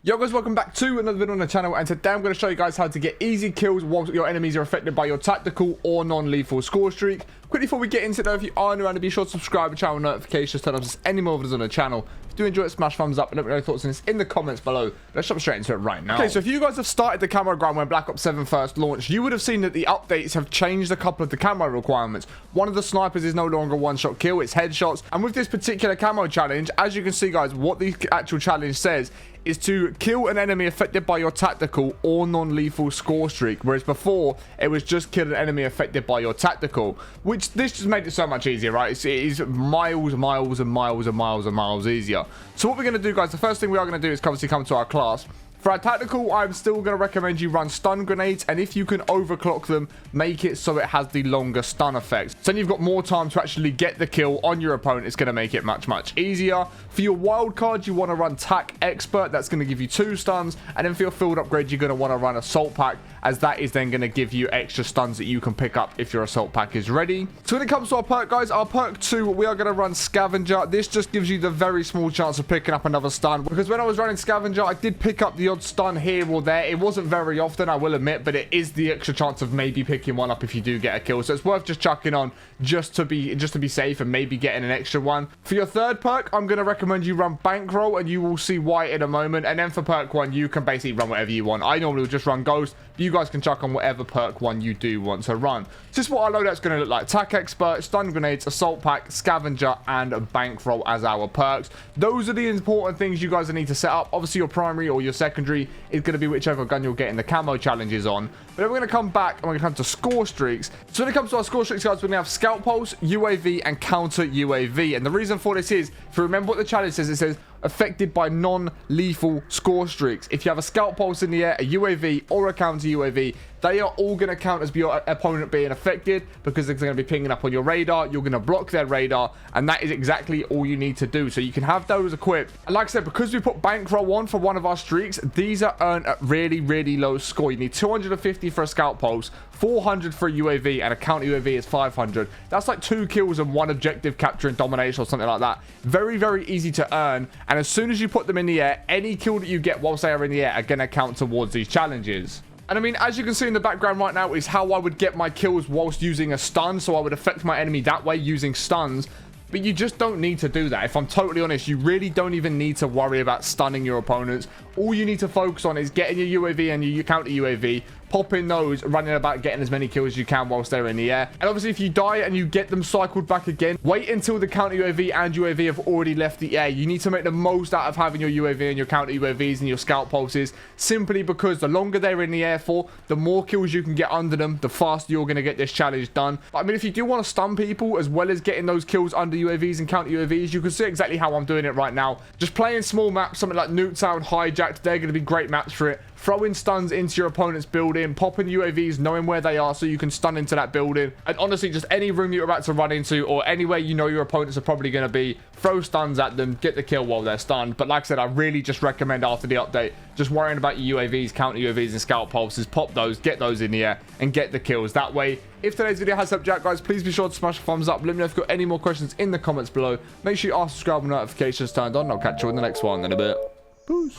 Yo guys, welcome back to another video on the channel, and today I'm going to show you guys how to get easy kills whilst your enemies are affected by your tactical or non-lethal score streak. Quickly before we get into it though, if you are new around, be sure to subscribe, channel notifications, turn on any more videos on the channel. If you do enjoy it, smash thumbs up and let me know your thoughts on this in the comments below. Let's jump straight into it right now. Okay, so if you guys have started the camo grind when Black Ops 7 first launched, you would have seen that the updates have changed a couple of the camo requirements. One of the snipers is no longer one-shot kill, it's headshots. And with this particular camo challenge, as you can see guys, what the actual challenge says is to kill an enemy affected by your tactical or non-lethal score streak, whereas before it was just kill an enemy affected by your tactical, which this just made it so much easier, right? It is miles easier. So what we're going to do guys, the first thing we are going to do is obviously come to our class. For our tactical, I'm still going to recommend you run stun grenades, and if you can overclock them, make it so it has the longer stun effect. So then you've got more time to actually get the kill on your opponent. It's going to make it much easier. For your wild card, you want to run tac expert. That's going to give you 2 stuns, and then for your field upgrade, you're going to want to run assault pack, as that is then going to give you extra stuns that you can pick up if your assault pack is ready. So when it comes to our perk guys, our perk 2, we are going to run scavenger. This just gives you the very small chance of picking up another stun, because when I was running scavenger, I did pick up the odd stun here or there. It wasn't very often, I will admit, but it is the extra chance of maybe picking one up if you do get a kill. So it's worth just chucking on just to be safe and maybe getting an extra one. For your third perk, I'm going to recommend you run bankroll, and you will see why in a moment. And then for perk 1, you can basically run whatever you want. I normally would just run ghost, but you guys can chuck on whatever perk 1 you do want to run. So this is what our loadout's going to look like: tac expert, stun grenades, assault pack, scavenger, and bankroll as our perks. Those are the important things you guys need to set up. Obviously your primary or your secondary is going to be whichever gun you're getting the camo challenges on. But then we're going to come back and we're going to come to score streaks. So when it comes to our score streaks guys, we're going to have scout pulse, UAV, and counter UAV. And the reason for this is, if you remember what the challenge says, it says affected by non-lethal score streaks. If you have a scout pulse in the air, a UAV, or a counter UAV, they are all going to count as your opponent being affected, because they're going to be pinging up on your radar. You're going to block their radar, and that is exactly all you need to do. So you can have those equipped. And like I said, because we put bankroll on for one of our streaks, these are earned at really low score. You need 250 for a scout pulse, 400 for a UAV, and a counter UAV is 500. That's like 2 kills and 1 objective capture and domination or something like that. Very easy to earn. And as soon as you put them in the air, any kill that you get whilst they are in the air are going to count towards these challenges. And I mean, as you can see in the background right now is how I would get my kills whilst using a stun. So I would affect my enemy that way using stuns. But you just don't need to do that. If I'm totally honest, you really don't even need to worry about stunning your opponents. All you need to focus on is getting your UAV and your counter UAV, popping those, running about, getting as many kills as you can whilst they're in the air. And obviously, if you die and you get them cycled back again, wait until the counter UAV and UAV have already left the air. You need to make the most out of having your UAV and your counter UAVs and your scout pulses, simply because the longer they're in the air for, the more kills you can get under them, the faster you're going to get this challenge done. But I mean, if you do want to stun people as well as getting those kills under UAVs and counter UAVs, you can see exactly how I'm doing it right now. Just playing small maps, something like Nuketown, Hijacked, they're going to be great maps for it. Throwing stuns into your opponent's building, popping UAVs, knowing where they are so you can stun into that building. And honestly, just any room you're about to run into, or anywhere you know your opponents are probably going to be, throw stuns at them, get the kill while they're stunned. But like I said, I really just recommend after the update, just worrying about your UAVs, counter UAVs, and scout pulses. Pop those, get those in the air, and get the kills. That way, if today's video has helped you out, guys, please be sure to smash a thumbs up. Let me know if you've got any more questions in the comments below. Make sure you are subscribed and notifications turned on. I'll catch you in the next one in a bit. Peace.